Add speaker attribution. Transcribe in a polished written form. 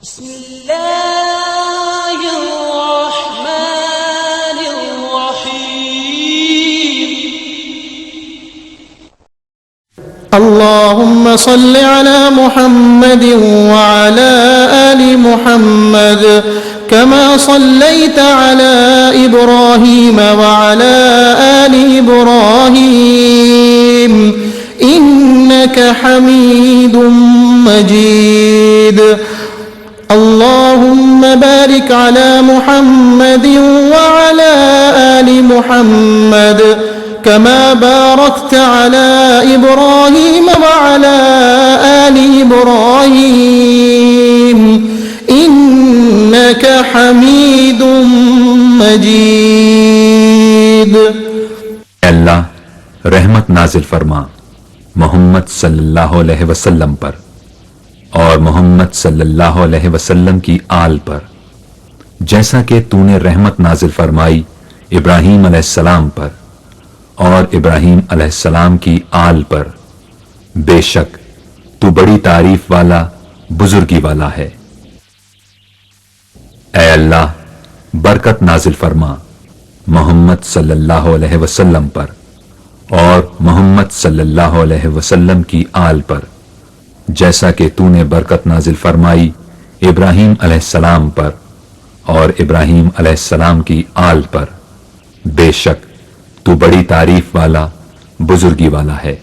Speaker 1: بسم الله الرحمن الرحيم.
Speaker 2: اللهم صل على محمد وعلى آل محمد كما صليت على إبراهيم وعلى آل إبراهيم إنك حميد مجيد. اللهم بارك على محمد وعلى آل محمد كما باركت على إبراهيم وعلى آل إبراهيم إنك حميد مجيد.
Speaker 3: اللہ رحمت نازل فرما محمد صلی اللہ علیہ وسلم پر اور محمد صلی اللہ علیہ وسلم کی آل پر، جیسا کہ تو نے رحمت نازل فرمائی ابراہیم علیہ السلام پر اور ابراہیم علیہ السلام کی آل پر. بے شک تو بڑی تعریف والا بزرگی والا ہے. اے اللہ برکت نازل فرما محمد صلی اللہ علیہ وسلم پر اور محمد صلی اللہ علیہ وسلم کی آل پر، جیسا کہ تو نے برکت نازل فرمائی ابراہیم علیہ السلام پر اور ابراہیم علیہ السلام کی آل پر. بے شک تو بڑی تعریف والا بزرگی والا ہے.